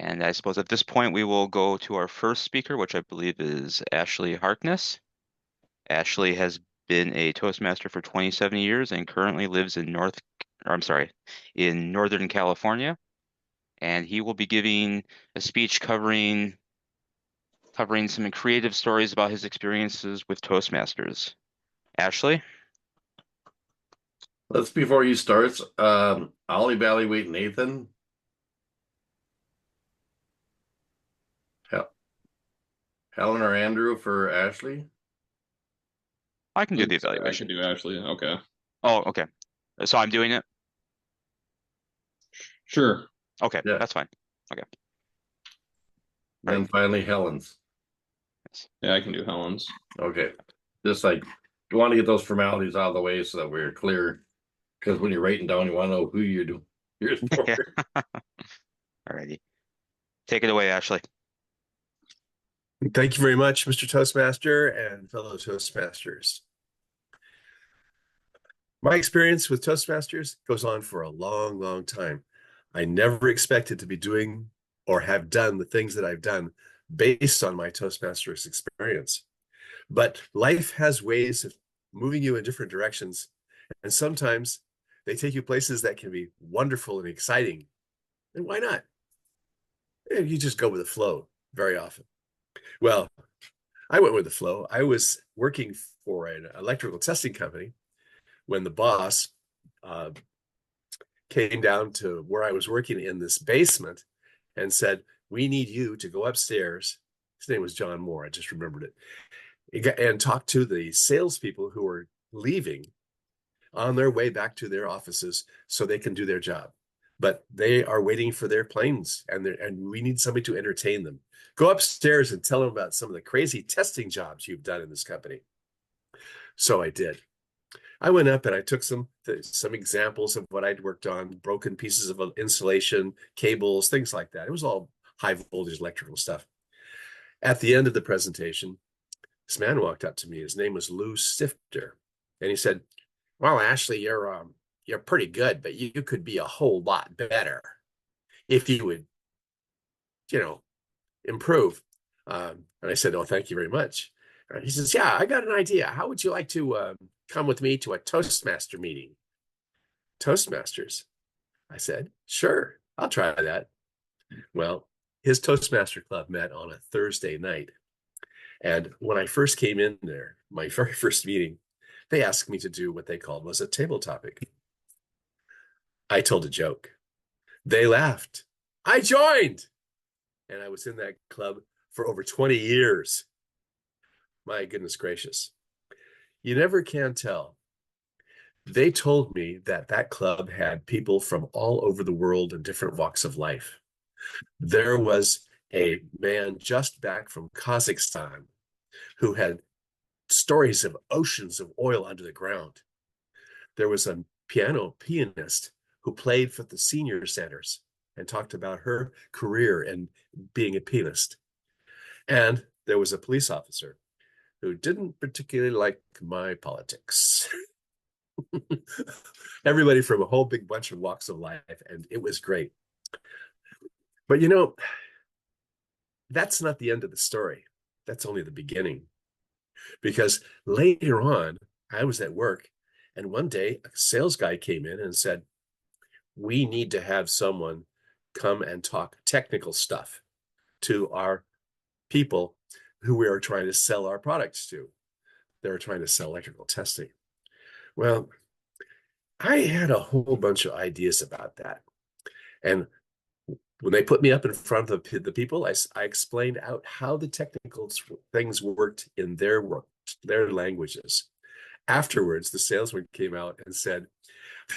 And I suppose at this point we will go to our first speaker, which I believe is Ashley Harkness. Ashley has been a Toastmaster for 27 years and currently lives in in Northern California. And he will be giving a speech covering some creative stories about his experiences with Toastmasters. Ashley? Let's before you starts, I'll evaluate Nathan. Hel Helen or Andrew for Ashley. I can do the I can evaluation. do Ashley. Okay. Oh, okay. So I'm doing it? Sure. Okay, Yeah. that's fine. Okay. All Then right. finally Helen's. Yes. Yeah, I can do Helen's. Okay. Just like you want to get those formalities out of the way so that we're clear. Because when you're writing down, you want to know who you do yours for. Yeah. All righty. Take it away, Ashley. Thank you very much, Mr. Toastmaster and fellow Toastmasters. My experience with Toastmasters goes on for a long, long time. I never expected to be doing or have done the things that I've done based on my Toastmasters experience. But life has ways of moving you in different directions, and sometimes they take you places that can be wonderful and exciting. And why not? You just go with the flow very often. Well, I went with the flow. I was working for an electrical testing company when the boss uh, came down to where I was working in this basement and said, "We need you to go upstairs." His name was John Moore. I just remembered it. And talk to the salespeople who are leaving on their way back to their offices so they can do their job. But they are waiting for their planes, and we need somebody to entertain them. Go upstairs and tell them about some of the crazy testing jobs you've done in this company. So I did. I went up and I took some examples of what I'd worked on, broken pieces of insulation, cables, things like that. It was all high voltage electrical stuff. At the end of the presentation, this man walked up to me. His name was Lou Stifter, and he said, "Well, Ashley, you're pretty good, but you could be a whole lot better if you would, you know, improve." And I said, "Oh, thank you very much." He says, "Yeah, I got an idea. How would you like to come with me to a Toastmaster meeting?" Toastmasters. I said, "Sure, I'll try that." Well, his Toastmaster Club met on a Thursday night. And when I first came in there, my very first meeting, they asked me to do what they called was a table topic. I told a joke. They laughed. I joined. And I was in that club for over 20 years. My goodness gracious. You never can tell. They told me that that club had people from all over the world and different walks of life. There was a man just back from Kazakhstan who had stories of oceans of oil under the ground. There was a pianist who played for the senior centers and talked about her career and being a pianist. And there was a police officer who didn't particularly like my politics. Everybody from a whole big bunch of walks of life, and it was great. But that's not the end of the story. That's only the beginning. Because later on, I was at work, and one day a sales guy came in and said, "We need to have someone come and talk technical stuff to our people who we are trying to sell our products to." They were trying to sell electrical testing. Well, I had a whole bunch of ideas about that. And when they put me up in front of the people, I explained out how the technical things worked in their languages. Afterwards, the salesman came out and said,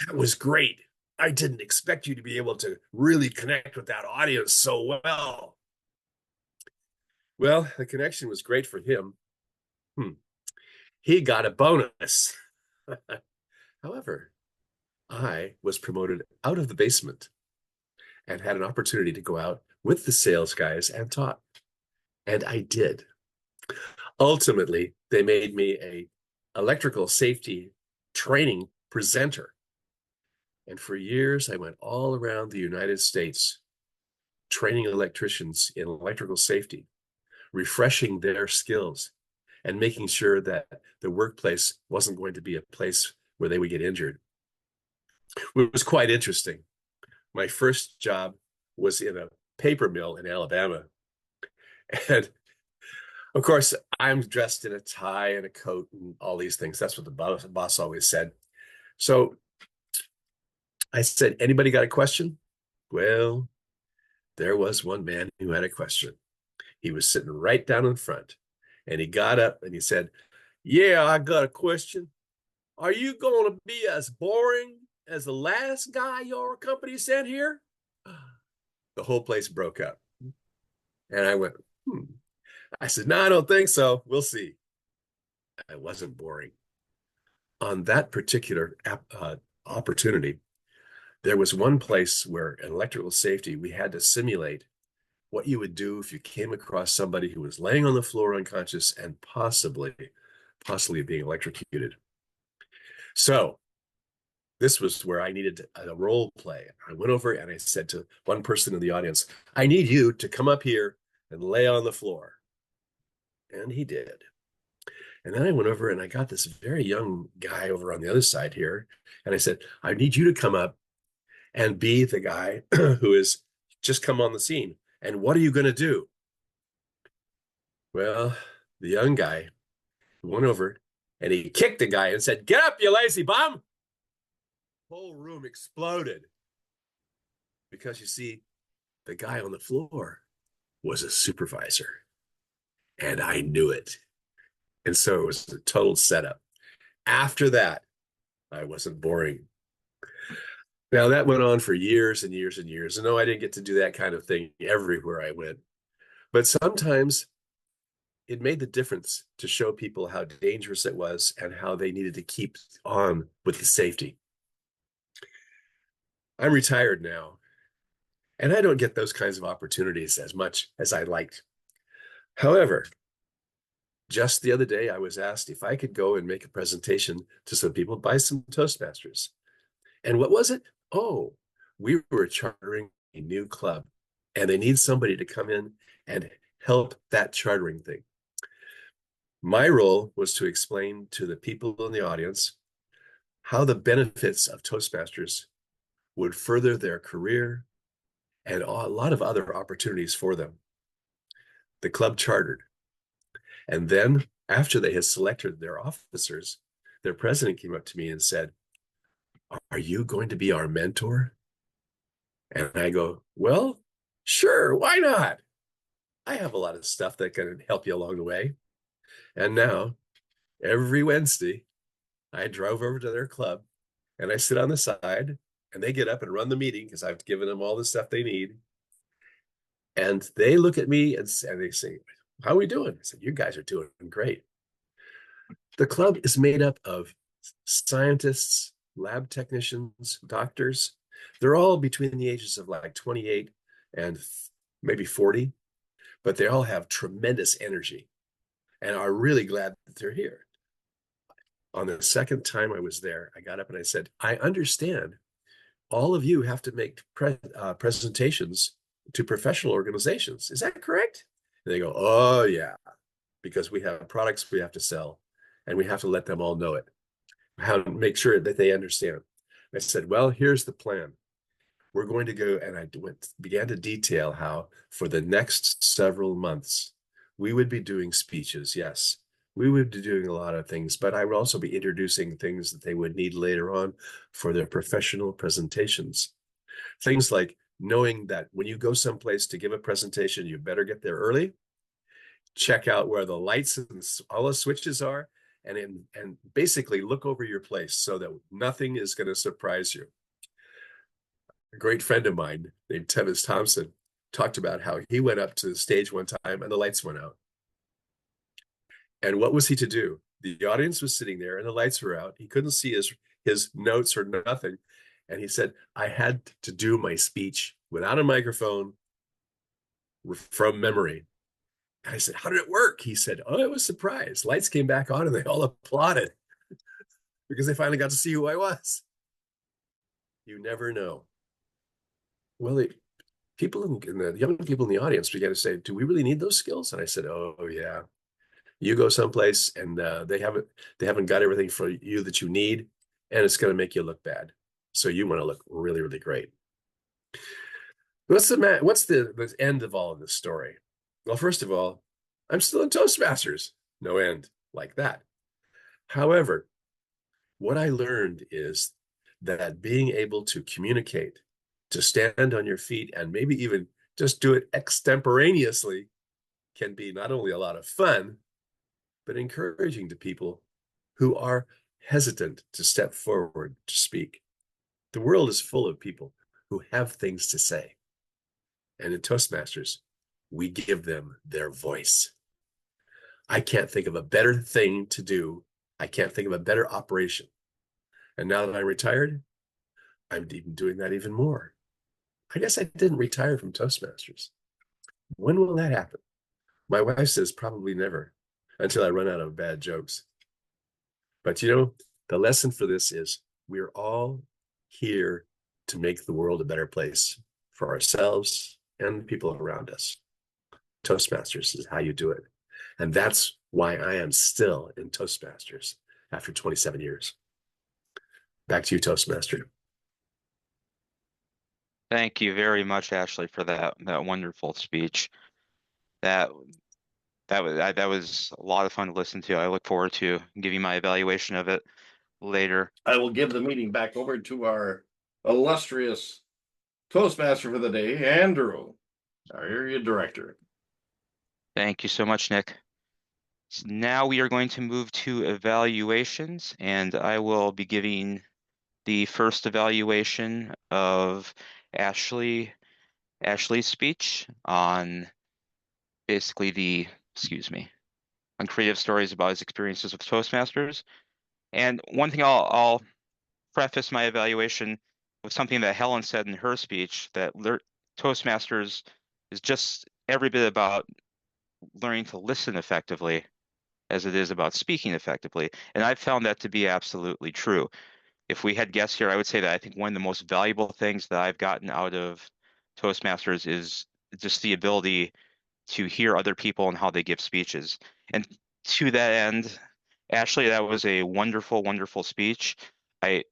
"That was great. I didn't expect you to be able to really connect with that audience so well." Well, the connection was great for him. He got a bonus. However, I was promoted out of the basement and had an opportunity to go out with the sales guys and talk. And I did. Ultimately, they made me a electrical safety training presenter. And for years, I went all around the United States training electricians in electrical safety, refreshing their skills, and making sure that the workplace wasn't going to be a place where they would get injured. It was quite interesting. My first job was in a paper mill in Alabama. And of course, I'm dressed in a tie and a coat and all these things. That's what the boss always said. So I said, anybody got a question? Well, there was one man who had a question. He was sitting right down in front, and he got up and he said, yeah, I got a question. Are you going to be as boring as the last guy your company sent here? The whole place broke up. And I went, I said, no, I don't think so. We'll see. I wasn't boring. On that particular opportunity, there was one place where in electrical safety, we had to simulate what you would do if you came across somebody who was laying on the floor unconscious and possibly being electrocuted. So this was where I needed a role play. I went over and I said to one person in the audience, I need you to come up here and lay on the floor. And he did. And then I went over and I got this very young guy over on the other side here. And I said, I need you to come up and be the guy who has just come on the scene. And what are you going to do? Well, the young guy went over and he kicked the guy and said, get up, you lazy bum. The whole room exploded. Because you see, the guy on the floor was a supervisor. And I knew it. And so it was a total setup. After that, I wasn't boring. Now, that went on for years and years and years. And no, I didn't get to do that kind of thing everywhere I went. But sometimes it made the difference to show people how dangerous it was and how they needed to keep on with the safety. I'm retired now, and I don't get those kinds of opportunities as much as I liked. However, just the other day, I was asked if I could go and make a presentation to some people by some Toastmasters. And what was it? Oh, we were chartering a new club, and they need somebody to come in and help that chartering thing. My role was to explain to the people in the audience how the benefits of Toastmasters would further their career and a lot of other opportunities for them. The club chartered. And then after they had selected their officers, their president came up to me and said, are you going to be our mentor? And I go, well, sure, why not? I have a lot of stuff that can help you along the way. And now, every Wednesday, I drove over to their club and I sit on the side and they get up and run the meeting because I've given them all the stuff they need. And they look at me and they say, how are we doing? I said, you guys are doing great. The club is made up of scientists, lab technicians, doctors. They're all between the ages of like 28 and maybe 40, but they all have tremendous energy and are really glad that they're here. On the second time I was there, I got up and I said, I understand all of you have to make presentations to professional organizations. Is that correct? And they go, oh, yeah, because we have products we have to sell and we have to let them all know it, how to make sure that they understand. I said, well, here's the plan. We're going to go, and I began to detail how for the next several months, we would be doing speeches, yes. We would be doing a lot of things, but I would also be introducing things that they would need later on for their professional presentations. Things like knowing that when you go someplace to give a presentation, you better get there early, check out where the lights and all the switches are, and basically look over your place so that nothing is going to surprise you. A great friend of mine named Tevis Thompson talked about how he went up to the stage one time and the lights went out. And what was he to do? The audience was sitting there and the lights were out. He couldn't see his notes or nothing. And he said, I had to do my speech without a microphone from memory. And I said, how did it work? He said, oh, it was a surprise. Lights came back on and they all applauded because they finally got to see who I was. You never know. Well, people in the young people in the audience began to say, "Do we really need those skills?" And I said, "Oh yeah, you go someplace and they haven't got everything for you that you need, and it's going to make you look bad. So you want to look really, really great." What's the end of all of this story? Well, first of all, I'm still in Toastmasters. No end like that. However, what I learned is that being able to communicate, to stand on your feet, and maybe even just do it extemporaneously can be not only a lot of fun, but encouraging to people who are hesitant to step forward to speak. The world is full of people who have things to say. And in Toastmasters, we give them their voice. I can't think of a better thing to do. I can't think of a better operation. And now that I'm retired, I'm even doing that even more. I guess I didn't retire from Toastmasters. When will that happen? My wife says probably never, until I run out of bad jokes. But the lesson for this is we're all here to make the world a better place for ourselves and the people around us. Toastmasters is how you do it. And that's why I am still in Toastmasters after 27 years. Back to you, Toastmaster. Thank you very much, Ashley, for that wonderful speech. That that was a lot of fun to listen to. I look forward to giving my evaluation of it later. I will give the meeting back over to our illustrious Toastmaster for the day, Andrew, our area director. Thank you so much, Nick. So now we are going to move to evaluations, and I will be giving the first evaluation of Ashley's speech on basically on creative stories about his experiences with Toastmasters. And one thing I'll preface my evaluation with something that Helen said in her speech, that Toastmasters is just every bit about learning to listen effectively as it is about speaking effectively. And I've found that to be absolutely true. If we had guests here, I would say that I think one of the most valuable things that I've gotten out of Toastmasters is just the ability to hear other people and how they give speeches. And to that end, Ashley, that was a wonderful, wonderful speech. I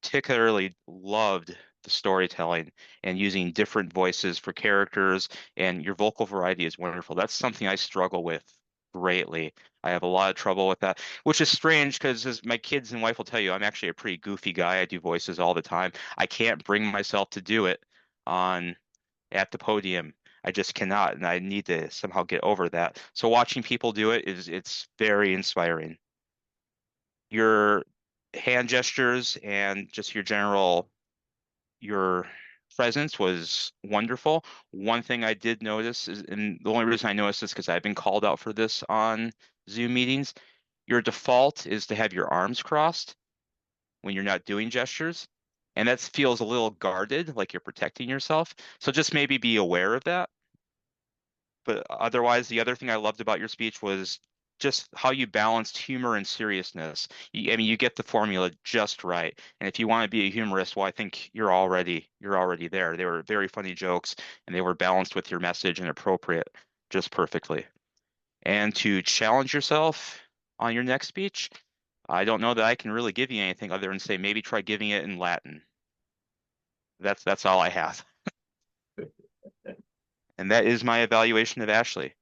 particularly loved the storytelling and using different voices for characters, and your vocal variety is wonderful. That's something I struggle with greatly. I have a lot of trouble with that, which is strange because as my kids and wife will tell you, I'm actually a pretty goofy guy. I do voices all the time. I can't bring myself to do it on at the podium. I just cannot, and I need to somehow get over that. So watching people do it's very inspiring. Your hand gestures and just your presence was wonderful. One thing I did notice is, and the only reason I noticed this because I've been called out for this on Zoom meetings, your default is to have your arms crossed when you're not doing gestures. And that feels a little guarded, like you're protecting yourself. So just maybe be aware of that. But otherwise, the other thing I loved about your speech was just how you balanced humor and seriousness. I mean, you get the formula just right. And if you want to be a humorist, well, I think you're already there. They were very funny jokes, and they were balanced with your message and appropriate just perfectly. And to challenge yourself on your next speech, I don't know that I can really give you anything other than say maybe try giving it in Latin. That's all I have. And that is my evaluation of Ashley.